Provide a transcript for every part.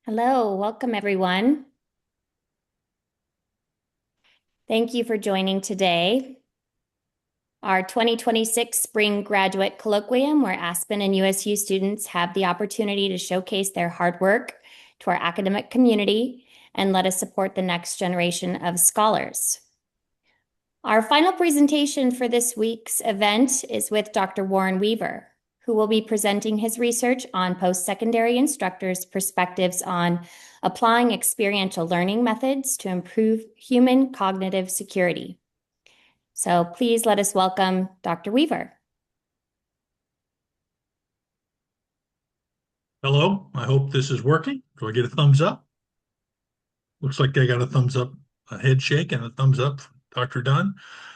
Hello, welcome everyone. Thank you for joining today. Our 2026 Spring Graduate Colloquium, where Aspen and USU students have the opportunity to showcase their hard work to our academic community and let us support the next generation of scholars. Our final presentation for this week's event is with Dr. Warren Weaver, who will be presenting his research on post-secondary instructors' perspectives on applying experiential learning methods to improve human cognitive security. So please let us welcome Dr. Weaver. Hello, I hope this is working. Do I get a thumbs up? Looks like I got a thumbs up, a head shake, and a thumbs up from Dr. Dunn.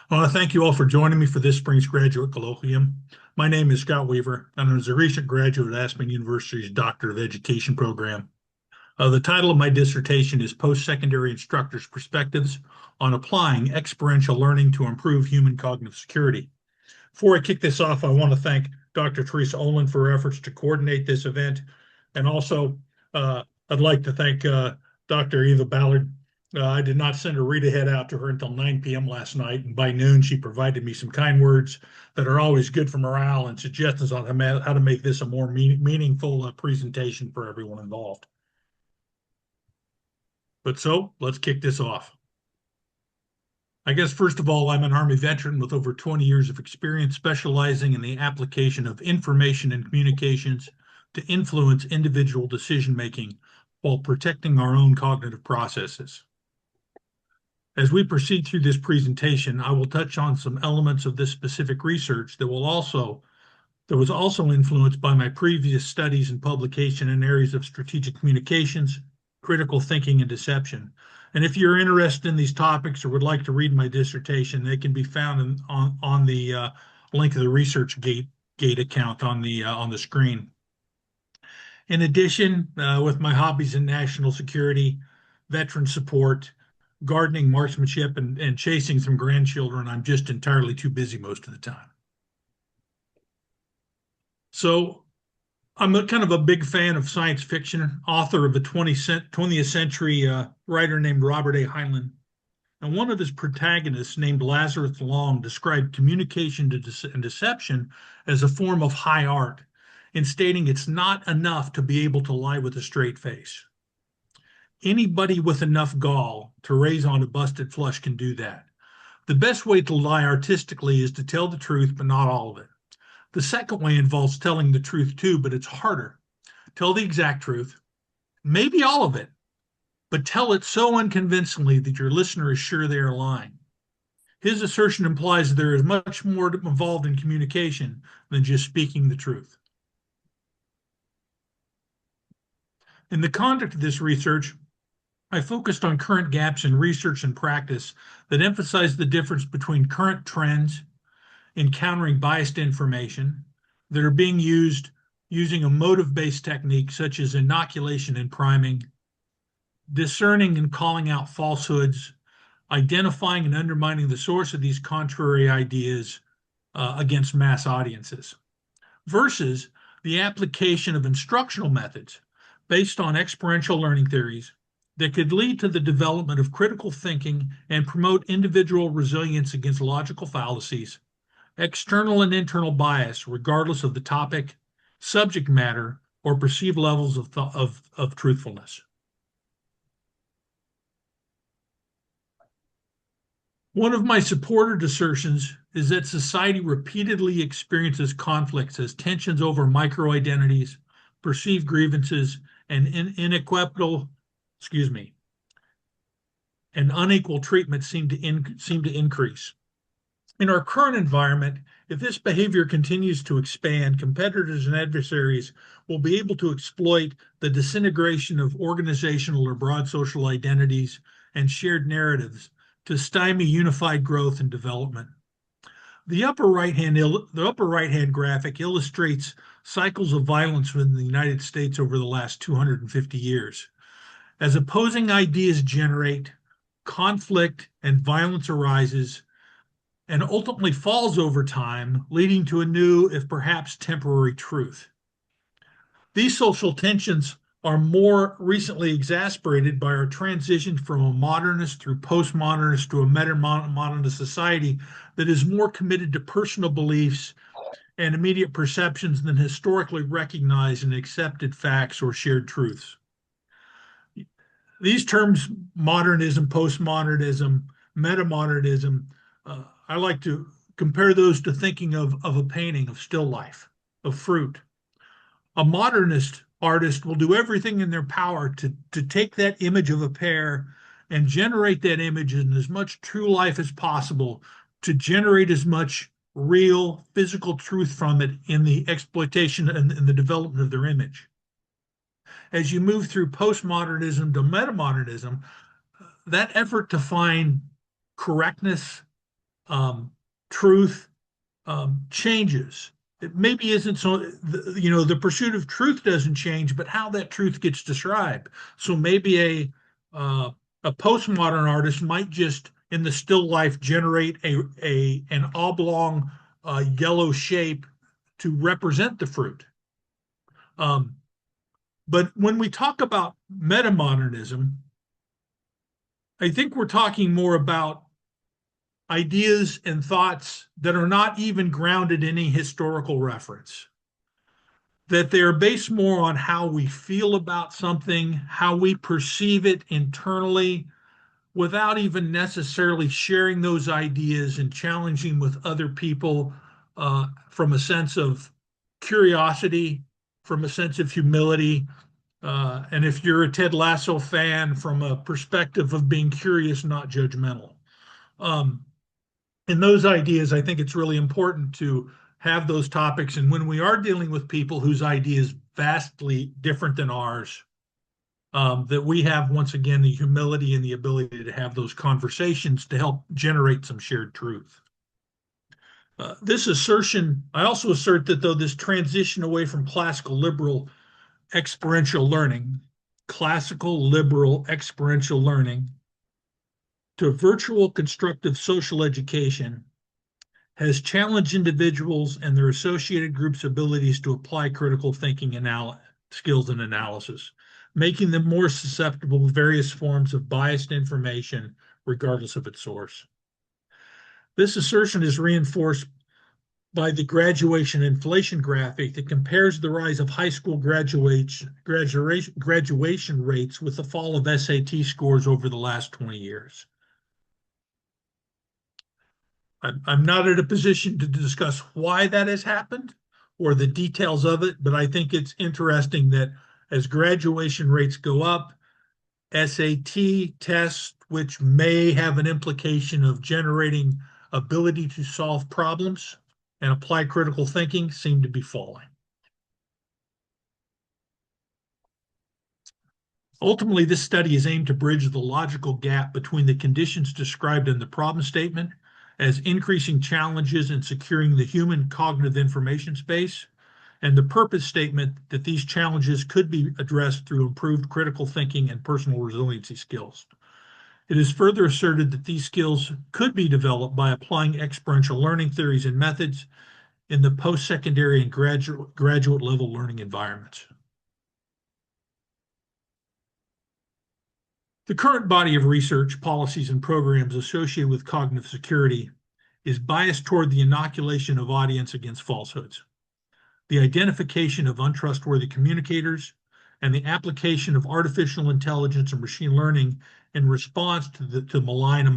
I want to thank you all for joining me for this spring's graduate colloquium. My name is Scott Weaver, and I was a recent graduate of Aspen University's Doctor of Education program. The title of my dissertation is Post-Secondary Instructors' Perspectives on Applying Experiential Learning to Improve Human Cognitive Security. Before I kick this off, I want to thank Dr. Teresa Olin for her efforts to coordinate this event. And also, I'd like to thank Dr. Eva Ballard. I did not send a read ahead out to her until 9 p.m. last night. And by noon, she provided me some kind words that are always good for morale and suggestions on how to make this a more meaningful presentation for everyone involved. So let's kick this off. I guess, first of all, I'm an Army veteran with over 20 years of experience specializing in the application of information and communications to influence individual decision-making while protecting our own cognitive processes. As we proceed through this presentation, I will touch on some elements of this specific research that was also influenced by my previous studies and publication in areas of strategic communications, critical thinking, and deception. And if you're interested in these topics or would like to read my dissertation, they can be found on the link of the ResearchGate account on the screen. In addition, with my hobbies in national security, veteran support, gardening, marksmanship, and chasing some grandchildren, I'm just entirely too busy most of the time. So I'm kind of a big fan of science fiction, author of a 20th century writer named Robert A. Heinlein. And one of his protagonists, named Lazarus Long, described communication and deception as a form of high art, in stating it's not enough to be able to lie with a straight face. Anybody with enough gall to raise on a busted flush can do that. The best way to lie artistically is to tell the truth, but not all of it. The second way involves telling the truth too, but it's harder. Tell the exact truth, maybe all of it, but tell it so unconvincingly that your listener is sure they are lying. His assertion implies that there is much more involved in communication than just speaking the truth. In the conduct of this research, I focused on current gaps in research and practice that emphasize the difference between current trends in countering biased information that are being used using a motive-based technique such as inoculation and priming, discerning and calling out falsehoods, identifying and undermining the source of these contrary ideas against mass audiences, versus the application of instructional methods based on experiential learning theories that could lead to the development of critical thinking and promote individual resilience against logical fallacies, external and internal bias, regardless of the topic, subject matter, or perceived levels of truthfulness. One of my supported assertions is that society repeatedly experiences conflicts as tensions over micro-identities, perceived grievances, and and unequal treatment seem to increase. In our current environment, if this behavior continues to expand, competitors and adversaries will be able to exploit the disintegration of organizational or broad social identities and shared narratives to stymie unified growth and development. The upper right-hand graphic illustrates cycles of violence within the United States over the last 250 years. As opposing ideas generate, conflict and violence arises, and ultimately falls over time, leading to a new, if perhaps temporary, truth. These social tensions are more recently exacerbated by our transition from a modernist through postmodernist to a meta-modernist society that is more committed to personal beliefs and immediate perceptions than historically recognized and accepted facts or shared truths. These terms, modernism, postmodernism, metamodernism, I like to compare those to thinking of a painting of still life, of fruit. A modernist artist will do everything in their power to take that image of a pear and generate that image in as much true life as possible to generate as much real physical truth from it in the exploitation and the development of their image. As you move through postmodernism to metamodernism, that effort to find correctness, um, truth, changes. It maybe isn't so, the pursuit of truth doesn't change, but how that truth gets described. So maybe a postmodern artist might just in the still life generate an oblong yellow shape to represent the fruit. Um, but when we talk about metamodernism, I think we're talking more about ideas and thoughts that are not even grounded in any historical reference, that they are based more on how we feel about something, how we perceive it internally, without even necessarily sharing those ideas and challenging with other people from a sense of curiosity, from a sense of humility. And if you're a Ted Lasso fan, from a perspective of being curious, not judgmental. Um, in those ideas, I think it's really important to have those topics. And when we are dealing with people whose ideas vastly different than ours, that we have once again the humility and the ability to have those conversations to help generate some shared truth. This assertion, I also assert that though this transition away from classical liberal experiential learning, classical liberal experiential learning, to virtual constructive social education has challenged individuals and their associated groups' abilities to apply critical thinking skills and analysis, making them more susceptible to various forms of biased information, regardless of its source. This assertion is reinforced by the graduation inflation graphic that compares the rise of high school graduation rates with the fall of SAT scores over the last 20 years. I'm not in a position to discuss why that has happened or the details of it, but I think it's interesting that as graduation rates go up, SAT tests, which may have an implication of generating ability to solve problems and apply critical thinking, seem to be falling. Ultimately, this study is aimed to bridge the logical gap between the conditions described in the problem statement as increasing challenges in securing the human cognitive information space and the purpose statement that these challenges could be addressed through improved critical thinking and personal resiliency skills. It is further asserted that these skills could be developed by applying experiential learning theories and methods in the post-secondary and graduate level learning environments. The current body of research, policies, and programs associated with cognitive security is biased toward the inoculation of audience against falsehoods, the identification of untrustworthy communicators, and the application of artificial intelligence and machine learning in response to malign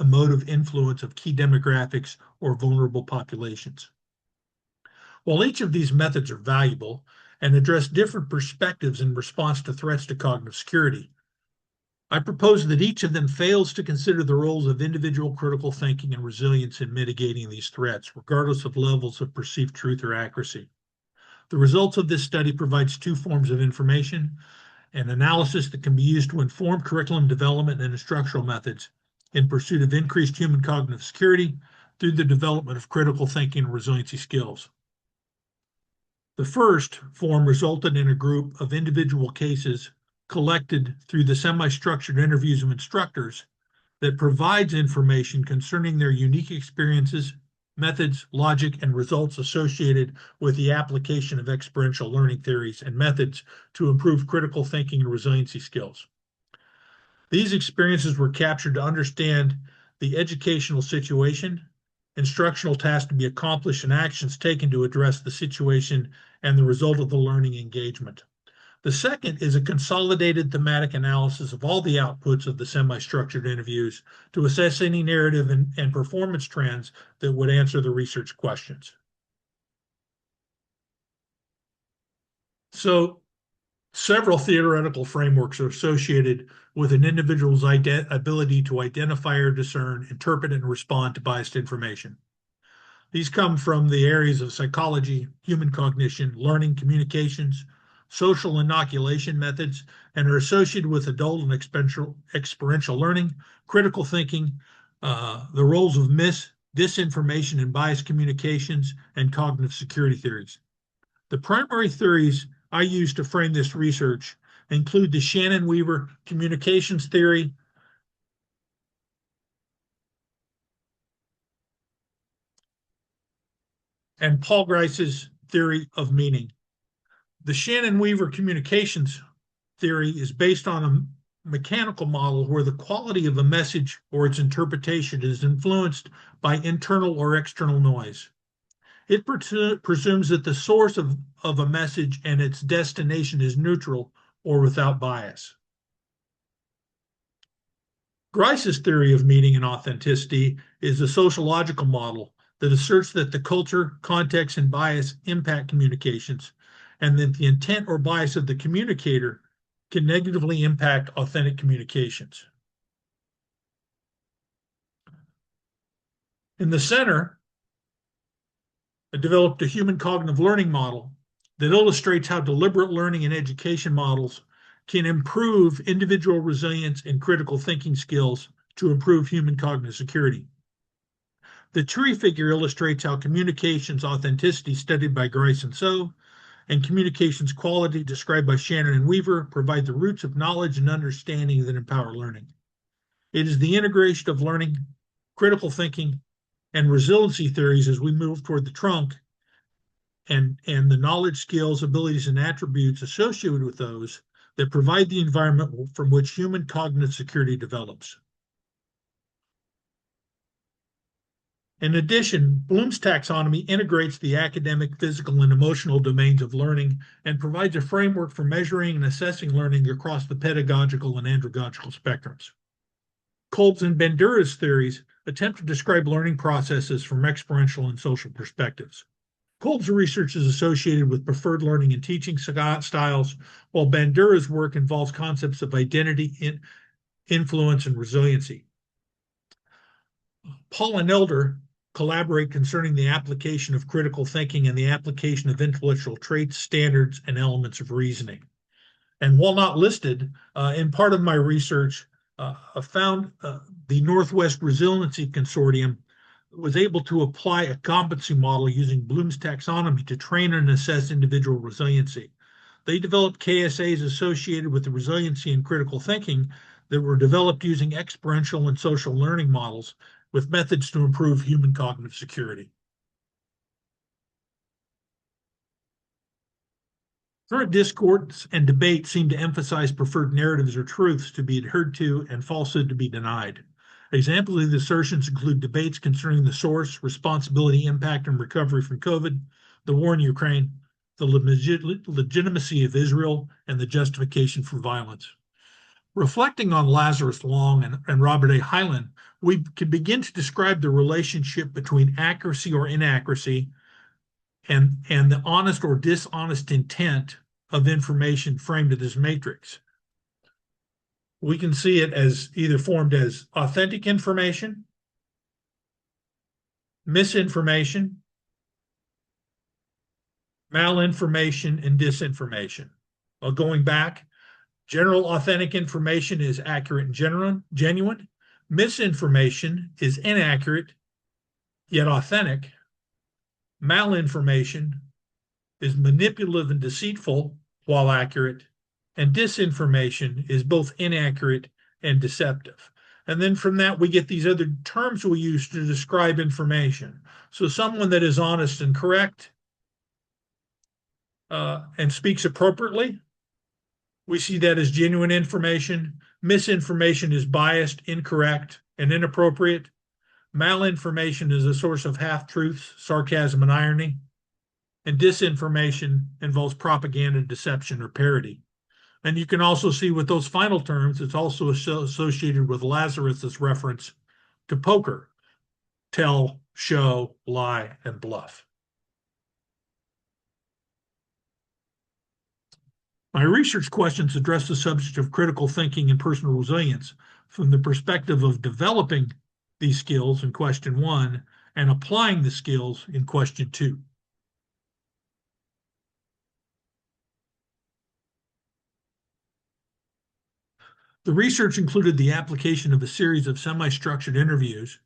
emotive influence of key demographics or vulnerable populations. While each of these methods are valuable and address different perspectives in response to threats to cognitive security, I propose that each of them fails to consider the roles of individual critical thinking and resilience in mitigating these threats, regardless of levels of perceived truth or accuracy. The results of this study provides two forms of information: an analysis that can be used to inform curriculum development and instructional methods in pursuit of increased human cognitive security through the development of critical thinking and resiliency skills. The first form resulted in a group of individual cases collected through the semi-structured interviews of instructors that provides information concerning their unique experiences methods, logic, and results associated with the application of experiential learning theories and methods to improve critical thinking and resiliency skills. These experiences were captured to understand the educational situation, instructional tasks to be accomplished, and actions taken to address the situation and the result of the learning engagement. The second is a consolidated thematic analysis of all the outputs of the semi-structured interviews to assess any narrative and performance trends that would answer the research questions. So several theoretical frameworks are associated with an individual's ability to identify or discern, interpret, and respond to biased information. These come from the areas of psychology, human cognition, learning, communications, social inoculation methods, and are associated with adult and experiential learning, critical thinking, the roles of disinformation and biased communications, and cognitive security theories. The primary theories I use to frame this research include the Shannon-Weaver communications theory, and Paul Grice's theory of meaning. The Shannon-Weaver communications theory is based on a mechanical model where the quality of a message or its interpretation is influenced by internal or external noise. It presumes that the source of a message and its destination is neutral or without bias. Grice's theory of meaning and authenticity is a sociological model that asserts that the culture, context, and bias impact communications, and that the intent or bias of the communicator can negatively impact authentic communications. In the center, I developed a human cognitive learning model that illustrates how deliberate learning and education models can improve individual resilience and critical thinking skills to improve human cognitive security. The tree figure illustrates how communications authenticity, studied by Grice and So, and communications quality, described by Shannon and Weaver, provide the roots of knowledge and understanding that empower learning. It is the integration of learning, critical thinking, and resiliency theories as we move toward the trunk and the knowledge, skills, abilities, and attributes associated with those that provide the environment from which human cognitive security develops. In addition, Bloom's taxonomy integrates the academic, physical, and emotional domains of learning and provides a framework for measuring and assessing learning across the pedagogical and andragogical spectrums. Kolb's and Bandura's theories attempt to describe learning processes from experiential and social perspectives. Kolb's research is associated with preferred learning and teaching styles, while Bandura's work involves concepts of identity, influence, and resiliency. Paul and Elder collaborate concerning the application of critical thinking and the application of intellectual traits, standards, and elements of reasoning. And while not listed, in part of my research, I found the Northwest Resiliency Consortium was able to apply a competency model using Bloom's taxonomy to train and assess individual resiliency. They developed KSAs associated with the resiliency and critical thinking that were developed using experiential and social learning models with methods to improve human cognitive security. Current discourse and debate seem to emphasize preferred narratives or truths to be adhered to and falsehood to be denied. Examples of the assertions include debates concerning the source, responsibility, impact, and recovery from COVID, the war in Ukraine, the legitimacy of Israel, and the justification for violence. Reflecting on Lazarus Long and Robert A. Hyland, we can begin to describe the relationship between accuracy or inaccuracy and the honest or dishonest intent of information framed in this matrix. We can see it as either formed as authentic information, misinformation, malinformation, and disinformation. Well, going back, general authentic information is accurate and genuine. Misinformation is inaccurate, yet authentic. Malinformation is manipulative and deceitful while accurate. And disinformation is both inaccurate and deceptive. And then from that, we get these other terms we use to describe information. So someone that is honest and correct and speaks appropriately, we see that as genuine information. Misinformation is biased, incorrect, and inappropriate. Malinformation is a source of half-truths, sarcasm, and irony. And disinformation involves propaganda, deception, or parody. And you can also see with those final terms, it's also associated with Lazarus's reference to poker: tell, show, lie, and bluff. My research questions address the subject of critical thinking and personal resilience from the perspective of developing these skills in question 1 and applying the skills in question 2. The research included the application of a series of semi-structured interviews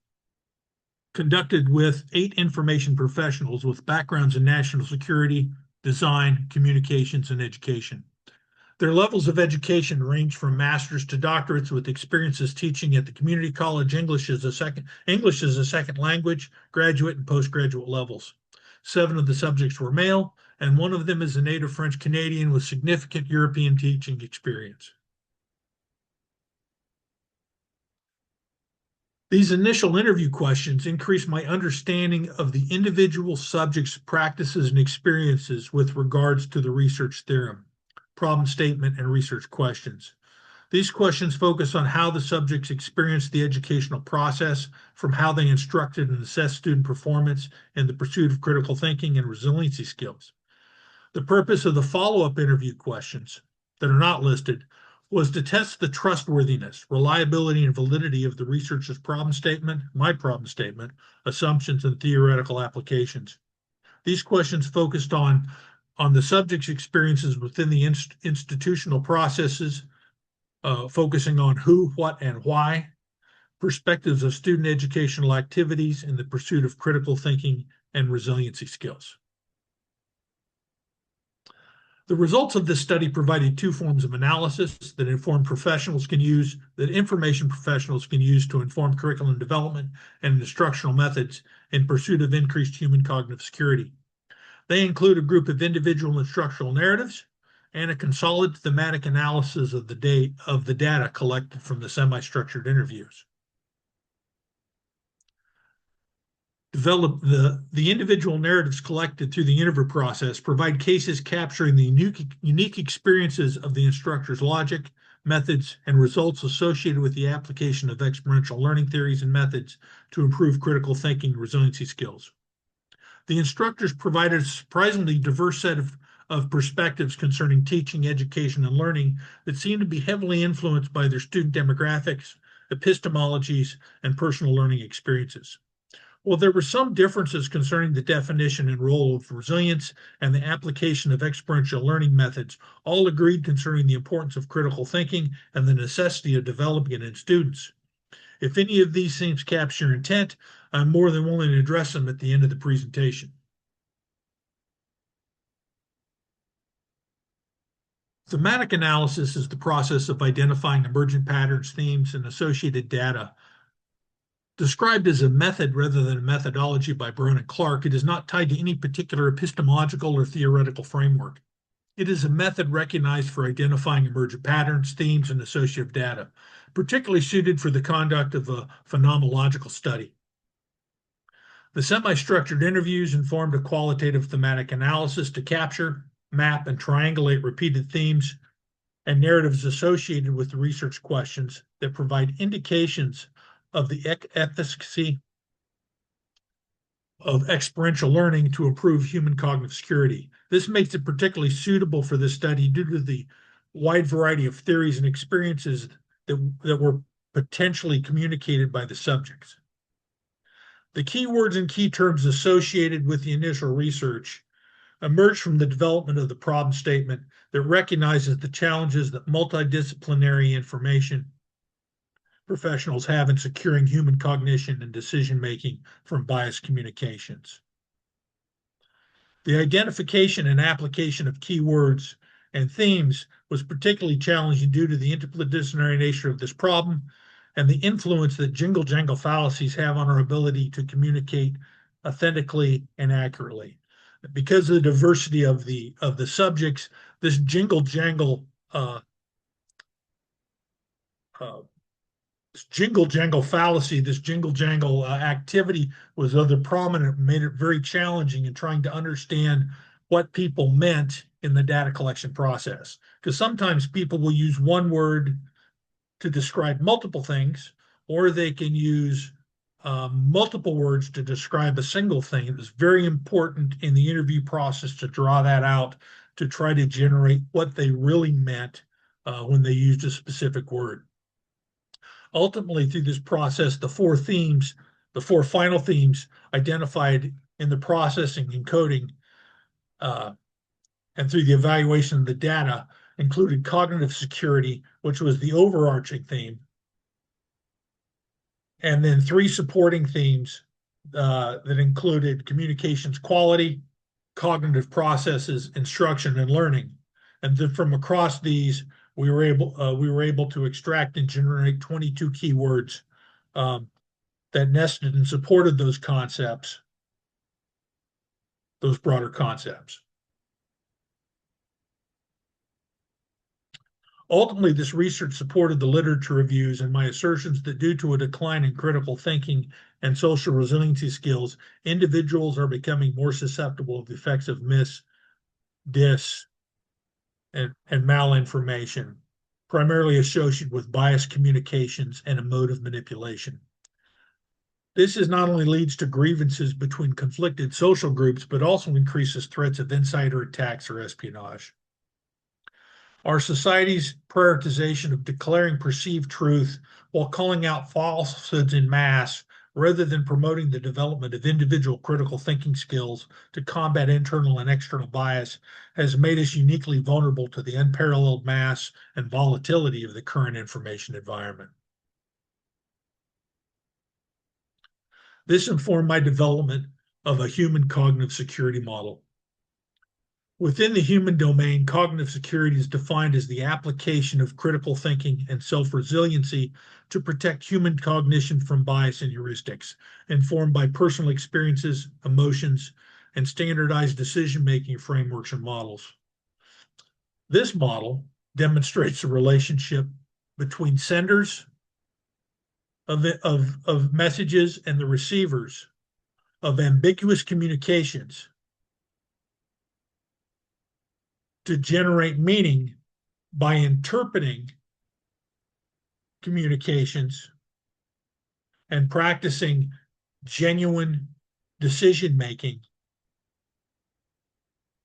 conducted with 8 information professionals with backgrounds in national security, design, communications, and education. Their levels of education range from master's to doctorates, with experiences teaching at the community college, English as a second language, graduate and postgraduate levels. 7 of the subjects were male, and 1 of them is a native French Canadian with significant European teaching experience. These initial interview questions increased my understanding of the individual subject's practices and experiences with regards to the research theorem, problem statement, and research questions. These questions focus on how the subjects experienced the educational process, from how they instructed and assessed student performance in the pursuit of critical thinking and resiliency skills. The purpose of the follow-up interview questions that are not listed was to test the trustworthiness, reliability, and validity of the researcher's problem statement, my problem statement, assumptions, and theoretical applications. These questions focused on the subject's experiences within the institutional processes, focusing on who, what, and why, perspectives of student educational activities in the pursuit of critical thinking and resiliency skills. The results of this study provided 2 forms of analysis that information professionals can use to inform curriculum development and instructional methods in pursuit of increased human cognitive security. They include a group of individual instructional narratives and a consolidated thematic analysis of the data collected from the semi-structured interviews. The individual narratives collected through the interview process provide cases capturing the unique experiences of the instructor's logic, methods, and results associated with the application of experiential learning theories and methods to improve critical thinking and resiliency skills. The instructors provided a surprisingly diverse set of perspectives concerning teaching, education, and learning that seem to be heavily influenced by their student demographics, epistemologies, and personal learning experiences. Well, there were some differences concerning the definition and role of resilience and the application of experiential learning methods. All agreed concerning the importance of critical thinking and the necessity of developing it in students. If any of these themes capture your intent, I'm more than willing to address them at the end of the presentation. Thematic analysis is the process of identifying emergent patterns, themes, and associated data. Described as a method rather than a methodology by Brown and Clark, it is not tied to any particular epistemological or theoretical framework. It is a method recognized for identifying emergent patterns, themes, and associative data, particularly suited for the conduct of a phenomenological study. The semi-structured interviews informed a qualitative thematic analysis to capture, map, and triangulate repeated themes and narratives associated with the research questions that provide indications of the efficacy of experiential learning to improve human cognitive security. This makes it particularly suitable for this study due to the wide variety of theories and experiences that were potentially communicated by the subjects. The keywords and key terms associated with the initial research emerged from the development of the problem statement that recognizes the challenges that multidisciplinary information professionals have in securing human cognition and decision-making from biased communications. The identification and application of keywords and themes was particularly challenging due to the interdisciplinary nature of this problem and the influence that jingle jangle fallacies have on our ability to communicate authentically and accurately. Because of the diversity of the subjects, this uh, jingle jangle fallacy, this jingle jangle activity was other prominent, made it very challenging in trying to understand what people meant in the data collection process. Because sometimes people will use one word to describe multiple things, or they can use multiple words to describe a single thing. It was very important in the interview process to draw that out to try to generate what they really meant when they used a specific word. Ultimately, through this process, the four final themes identified in the processing and coding uh, and through the evaluation of the data included cognitive security, which was the overarching theme, and then three supporting themes that included communications quality, cognitive processes, instruction, and learning. And then from across these, we were able to extract and generate 22 keywords um, that nested and supported those concepts, those broader concepts. Ultimately, this research supported the literature reviews and my assertions that due to a decline in critical thinking and social resiliency skills, individuals are becoming more susceptible to the effects of mis, dis, and malinformation, primarily associated with biased communications and emotive manipulation. This is not only leads to grievances between conflicted social groups, but also increases threats of insider attacks or espionage. Our society's prioritization of declaring perceived truth while calling out falsehoods in mass, rather than promoting the development of individual critical thinking skills to combat internal and external bias, has made us uniquely vulnerable to the unparalleled mass and volatility of the current information environment. This informed my development of a human cognitive security model. Within the human domain, cognitive security is defined as the application of critical thinking and self-resiliency to protect human cognition from bias and heuristics, informed by personal experiences, emotions, and standardized decision-making frameworks and models. This model demonstrates the relationship between senders of messages and the receivers of ambiguous communications to generate meaning by interpreting communications and practicing genuine decision making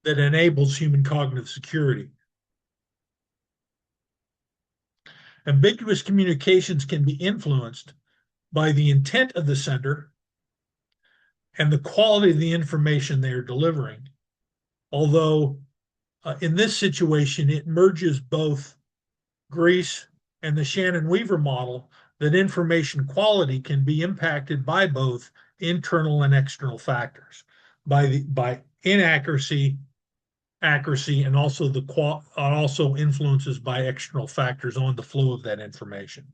that enables human cognitive security. Ambiguous communications can be influenced by the intent of the sender and the quality of the information they are delivering. Although in this situation, it merges both Greece and the Shannon-Weaver model that information quality can be impacted by both internal and external factors, by inaccuracy, accuracy, and also influences by external factors on the flow of that information.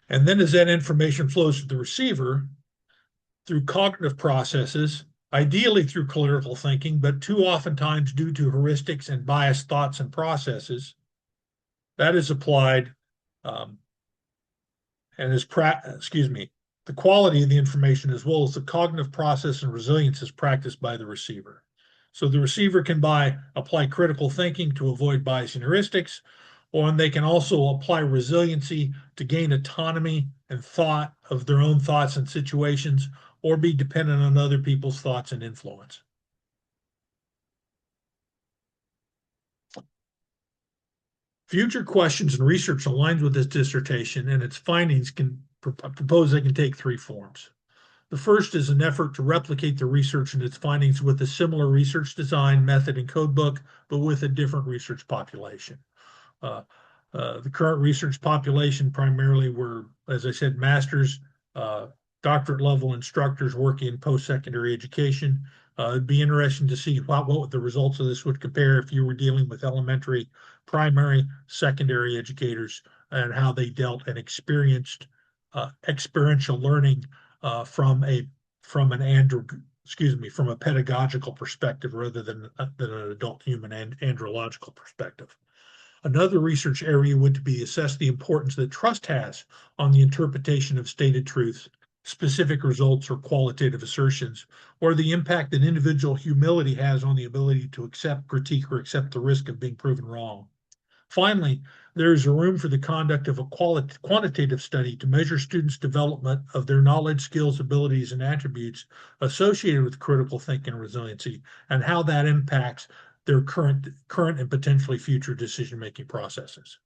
And then as that information flows to the receiver through cognitive processes, ideally through critical thinking, but too oftentimes due to heuristics and biased thoughts and processes, that is applied and the quality of the information as well as the cognitive process and resilience is practiced by the receiver. So the receiver can apply critical thinking to avoid bias and heuristics, or they can also apply resiliency to gain autonomy and thought of their own thoughts and situations, or be dependent on other people's thoughts and influence. Future questions and research aligned with this dissertation and its findings can propose they can take three forms. The first is an effort to replicate the research and its findings with a similar research design, method, and codebook, but with a different research population. The current research population primarily were, as I said, master's, doctorate level instructors working in post-secondary education. It'd be interesting to see what the results of this would compare if you were dealing with elementary, primary, secondary educators and how they dealt and experienced experiential learning from from a pedagogical perspective rather than an adult human and andrological perspective. Another research area would be assess the importance that trust has on the interpretation of stated truths, specific results, or qualitative assertions, or the impact that individual humility has on the ability to accept, critique, or accept the risk of being proven wrong. Finally, there is a room for the conduct of a quantitative study to measure students' development of their knowledge, skills, abilities, and attributes associated with critical thinking and resiliency, and how that impacts their current and potentially future decision-making processes.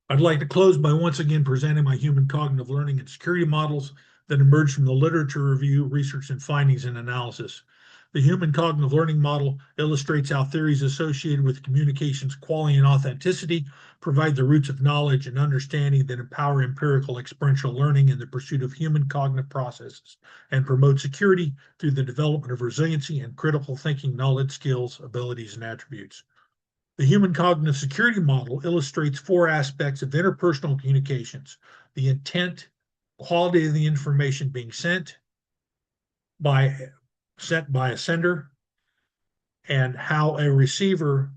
I'd like to close by once again presenting my human cognitive learning and security models that emerged from the literature review, research, and findings and analysis. The human cognitive learning model illustrates how theories associated with communications quality and authenticity provide the roots of knowledge and understanding that empower empirical experiential learning in the pursuit of human cognitive processes and promote security through the development of resiliency and critical thinking knowledge, skills, abilities, and attributes. The human cognitive security model illustrates four aspects of interpersonal communications: the intent, quality of the information being sent by a sender, and how a receiver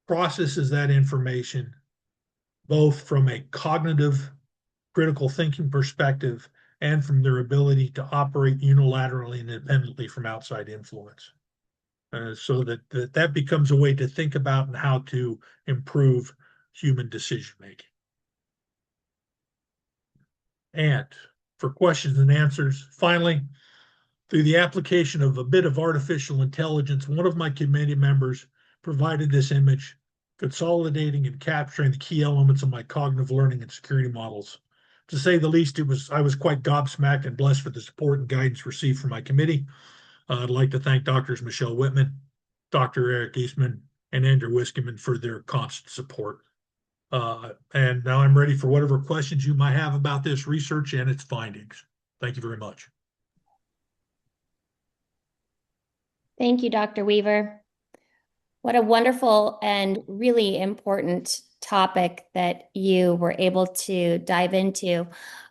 processes that information, both from a cognitive critical thinking perspective and from their ability to operate unilaterally and independently from outside influence. So that becomes a way to think about and how to improve human decision making. And for questions and answers, finally, through the application of a bit of artificial intelligence, one of my committee members provided this image, consolidating and capturing the key elements of my cognitive learning and security models. To say the least, I was quite gobsmacked and blessed for the support and guidance received from my committee. I'd like to thank Drs. Michelle Whitman, Dr. Eric Eastman, and Andrew Wiskeman for their constant support. And now I'm ready for whatever questions you might have about this research and its findings. Thank you very much. Thank you, Dr. Weaver. What a wonderful and really important topic that you were able to dive into.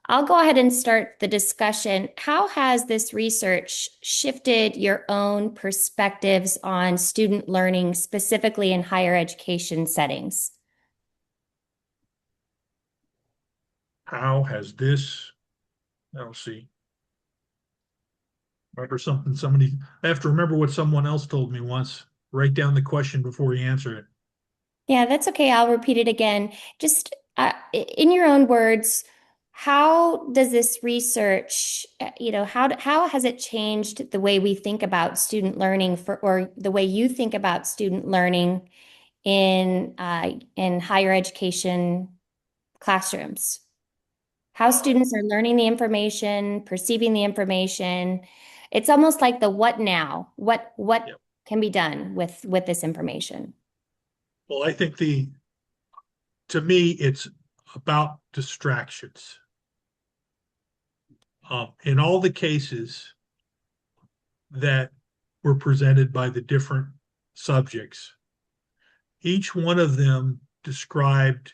I'll go ahead and start the discussion. How has this research shifted your own perspectives on student learning, specifically in higher education settings? How has this, let's see, remember I have to remember what someone else told me once. Write down the question before you answer it. Yeah, that's okay. I'll repeat it again. Just in your own words, how does this research, how has it changed the way we think about student learning or the way you think about student learning in higher education classrooms? How students are learning the information, perceiving the information. It's almost like the what now? What Yep. can be done with this information? Well, I think to me, it's about distractions. In all the cases that were presented by the different subjects, each one of them described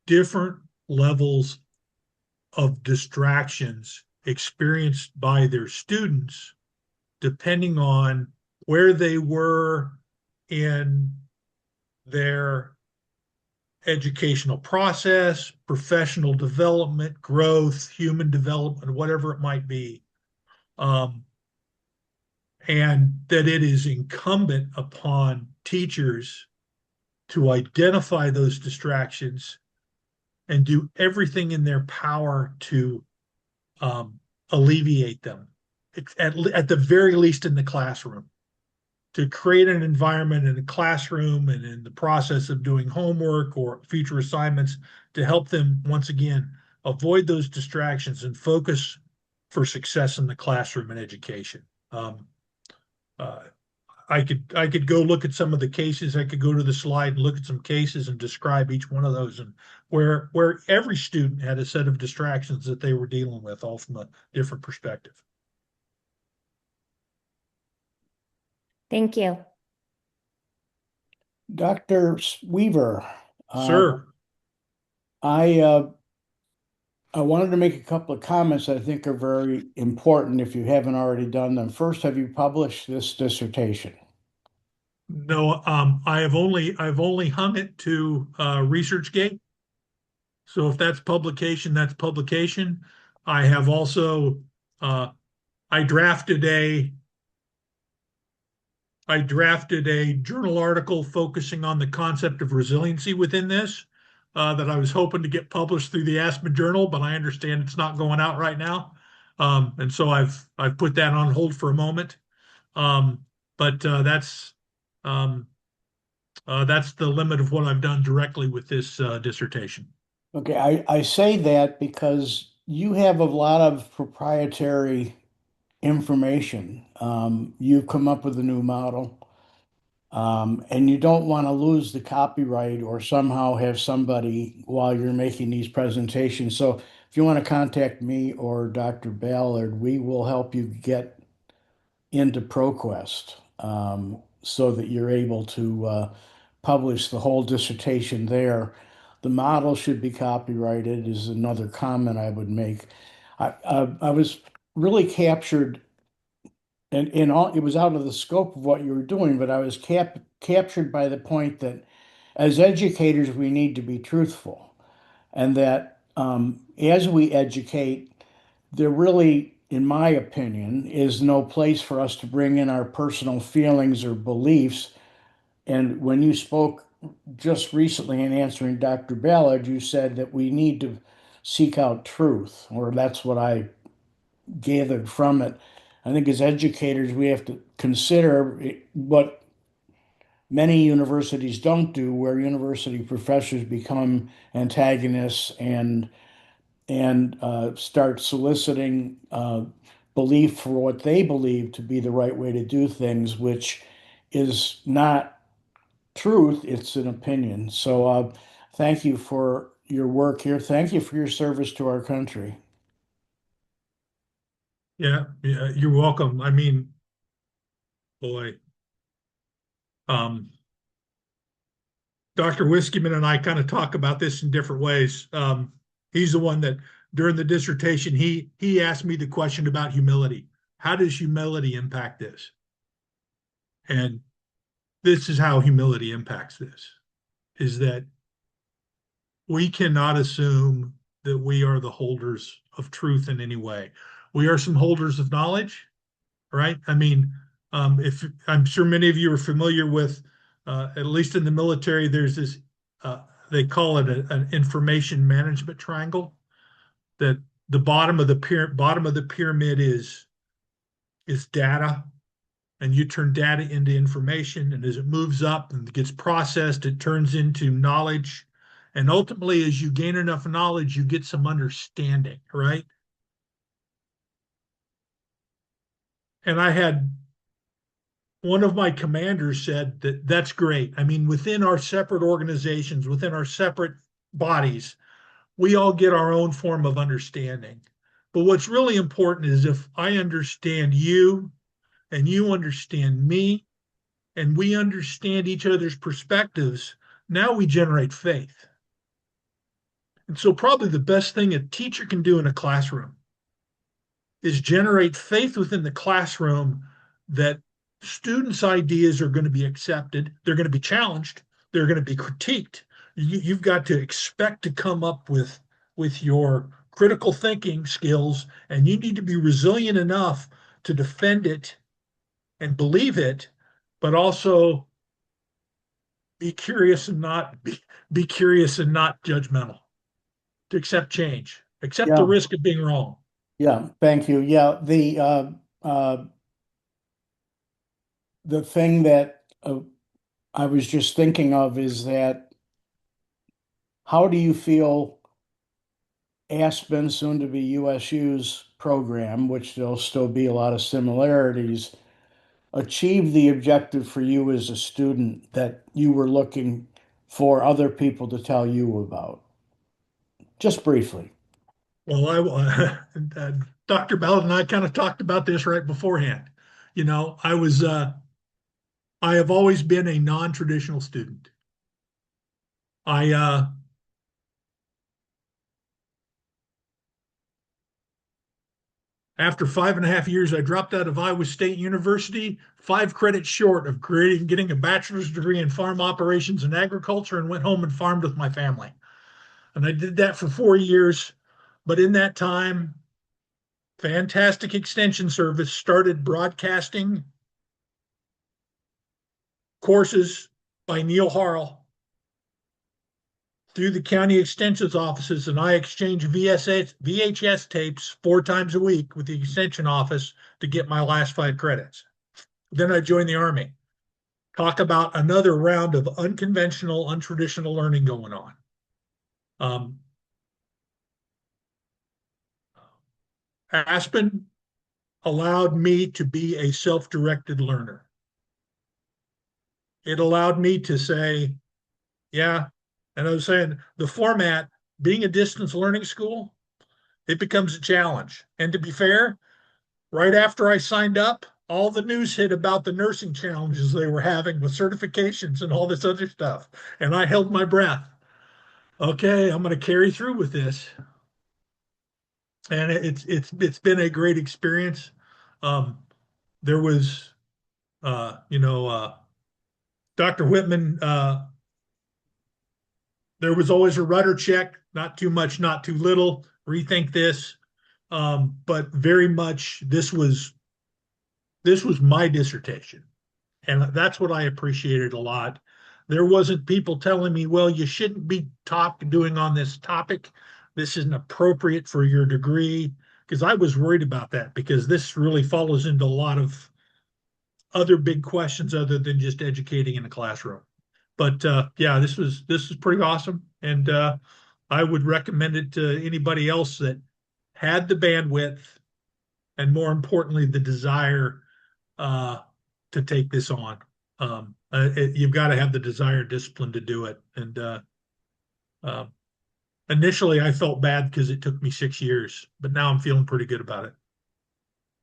different levels of distractions experienced by their students, depending on where they were in their educational process, professional development, growth, human development, whatever it might be. And that it is incumbent upon teachers to identify those distractions and do everything in their power to alleviate them, at the very least in the classroom, to create an environment in the classroom and in the process of doing homework or future assignments to help them, once again, avoid those distractions and focus for success in the classroom and education. I could go look at some of the cases. I could go to the slide and look at some cases and describe each one of those, and where every student had a set of distractions that they were dealing with, all from a different perspective. Thank you. Dr. Weaver, uh, Sir, I uh, I wanted to make a couple of comments that I think are very important if you haven't already done them. First, have you published this dissertation? no, I've only hung it to ResearchGate. So if that's publication, that's publication. I have also uh, I drafted a I drafted a journal article focusing on the concept of resiliency within this that I was hoping to get published through the Aspen Journal, but I understand it's not going out right now, and so I've put that on hold for a moment. Um, but um, that's the limit of what I've done directly with this dissertation. Okay, I say that because you have a lot of proprietary information. You've come up with a new model, and you don't want to lose the copyright or somehow have somebody while you're making these presentations. So if you want to contact me or Dr. Ballard, we will help you get into ProQuest so that you're able to publish the whole dissertation there. The model should be copyrighted is another comment I would make. I was really captured, and all it was out of the scope of what you were doing, but I was captured by the point that as educators, we need to be truthful, and that as we educate, there really, in my opinion, is no place for us to bring in our personal feelings or beliefs. And when you spoke just recently in answering Dr. Ballard, you said that we need to seek out truth, or that's what I gathered from it. I think as educators, we have to consider what many universities don't do, where university professors become antagonists and start soliciting belief for what they believe to be the right way to do things, which is not truth, it's an opinion. So thank you for your work here. Thank you for your service to our country. Yeah, yeah, you're welcome. I mean, boy, um, Dr. Whiskeyman and I kind of talk about this in different ways. He's the one that during the dissertation he asked me the question about humility. How does humility impact this? And this is how humility impacts this: is that we cannot assume that we are the holders of truth in any way. We are some holders of knowledge, right? I mean, if I'm sure many of you are familiar with, at least in the military, there's this, they call it an information management triangle. That the bottom of the pyramid is data, and you turn data into information, and as it moves up and gets processed, it turns into knowledge, and ultimately, as you gain enough knowledge, you get some understanding, right? And I had one of my commanders said that that's great. I mean, within our separate organizations, within our separate bodies, we all get our own form of understanding. But what's really important is if I understand you and you understand me and we understand each other's perspectives, now we generate faith. And so, probably the best thing a teacher can do in a classroom is generate faith within the classroom that students' ideas are going to be accepted, they're going to be challenged, they're going to be critiqued. You've got to expect to come up with your critical thinking skills, and you need to be resilient enough to defend it and believe it, but also be curious and not judgmental. To accept change, accept the Yeah, risk of being wrong. yeah, thank you. Yeah, the thing that I was just thinking of is that how do you feel Aspen, soon to be USU's program, which there'll still be a lot of similarities, achieve the objective for you as a student that you were looking for other people to tell you about? Just briefly. Well, Dr. Bell and I kind of talked about this right beforehand. I have always been a non-traditional student. I After 5.5 years, I dropped out of Iowa State University, 5 credits short of getting a bachelor's degree in farm operations and agriculture, and went home and farmed with my family. And I did that for 4 years. But in that time, fantastic extension service started broadcasting courses by Neil Harrell through the county extensions offices, and I exchanged VHS tapes 4 times a week with the extension office to get my last 5 credits. Then I joined the Army. Talk about another round of unconventional, untraditional learning going on. Um, Aspen allowed me to be a self-directed learner. It allowed me to say, yeah, and I was saying the format, being a distance learning school, it becomes a challenge. And to be fair, right after I signed up, all the news hit about the nursing challenges they were having with certifications and all this other stuff. And I held my breath. Okay, I'm going to carry through with this. And it's been a great experience. Um, there was, Dr. Whitman, there was always a rudder check, not too much, not too little, rethink this. But very much this was my dissertation. And that's what I appreciated a lot. There wasn't people telling me, well, you shouldn't be doing on this topic. This isn't appropriate for your degree. Because I was worried about that, because this really follows into a lot of other big questions other than just educating in a classroom. But yeah, this is pretty awesome, and I would recommend it to anybody else that had the bandwidth and, more importantly, the desire uh, to take this on. You've got to have the desire and discipline to do it. And uh, initially, I felt bad because it took me 6 years, but now I'm feeling pretty good about it.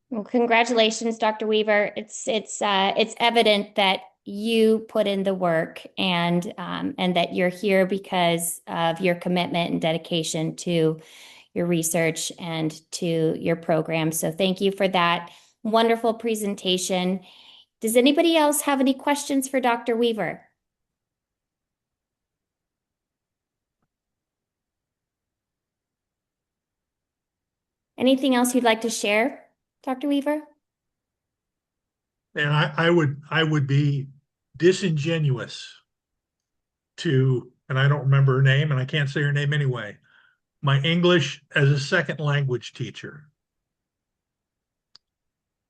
Well, congratulations, Dr. Weaver. It's evident that you put in the work and that you're here because of your commitment and dedication to your research and to your program. So thank you for that wonderful presentation. Does anybody else have any questions for Dr. Weaver? Anything else you'd like to share, Dr. Weaver? And I would be disingenuous to, and I don't remember her name, and I can't say her name anyway, my English as a second language teacher.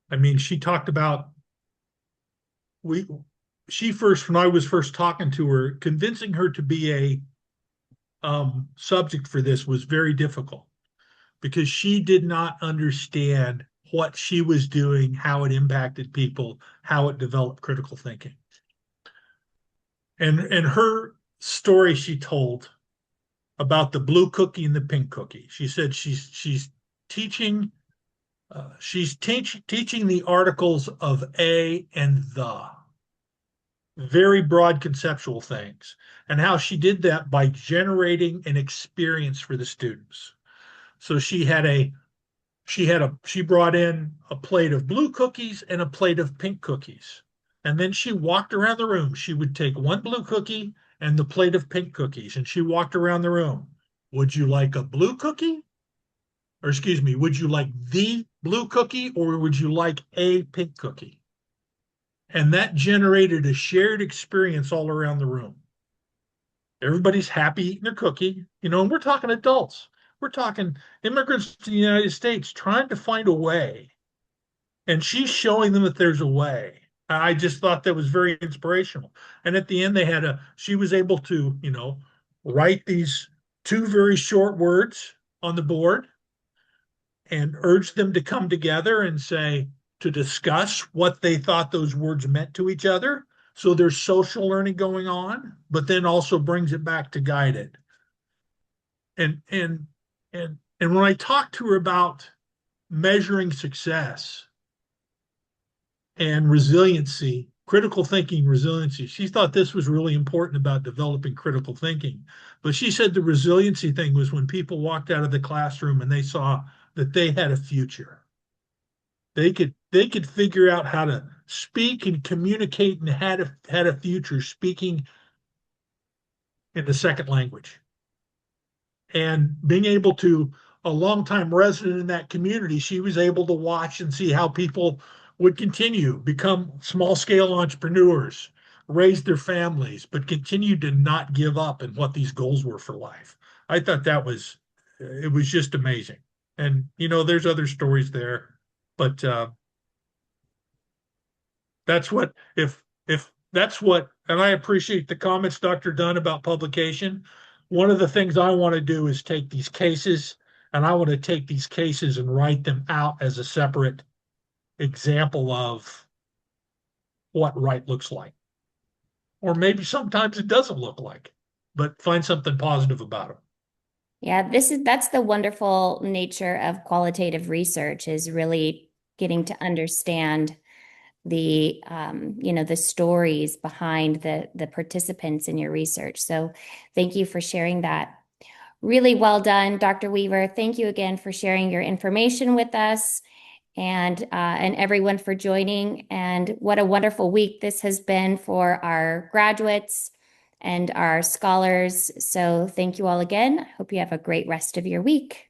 I mean, she talked about we she first, when I was first talking to her, convincing her to be a subject for this was very difficult, because she did not understand what she was doing, how it impacted people, how it developed critical thinking. And her story she told about the blue cookie and the pink cookie. She said she's teaching teaching the articles of a and the, very broad conceptual things, and how she did that by generating an experience for the students. So she brought in a plate of blue cookies and a plate of pink cookies. And then she walked around the room. She would take one blue cookie and the plate of pink cookies, and she walked around the room. Would you like a blue cookie? Or excuse me, would you like the blue cookie, or would you like a pink cookie? And that generated a shared experience all around the room. Everybody's happy eating their cookie, and we're talking adults. We're talking immigrants to the United States trying to find a way. And she's showing them that there's a way. I just thought that was very inspirational. And at the end, she was able to, write these 2 very short words on the board and urge them to come together and say, to discuss what they thought those words meant to each other. So there's social learning going on, but then also brings it back to guided. And when I talked to her about measuring success and resiliency, critical thinking resiliency, she thought this was really important about developing critical thinking. But she said the resiliency thing was when people walked out of the classroom and they saw that they had a future. They could figure out how to speak and communicate and had a future speaking in the second language. And being able to, a longtime resident in that community, she was able to watch and see how people would continue, become small scale entrepreneurs, raise their families, but continue to not give up in what these goals were for life. I thought it was just amazing. And, there's other stories there, but that's what, if that's what, and I appreciate the comments, Dr. Dunn, about publication. One of the things I want to do is take these cases, and I want to take these cases and write them out as a separate example of what right looks like. Or maybe sometimes it doesn't look like, but find something positive about them. Yeah, that's the wonderful nature of qualitative research, is really getting to understand the stories behind the participants in your research. So thank you for sharing that. Really well done, Dr. Weaver. Thank you again for sharing your information with us, and everyone for joining. And what a wonderful week this has been for our graduates and our scholars. So thank you all again. Hope you have a great rest of your week.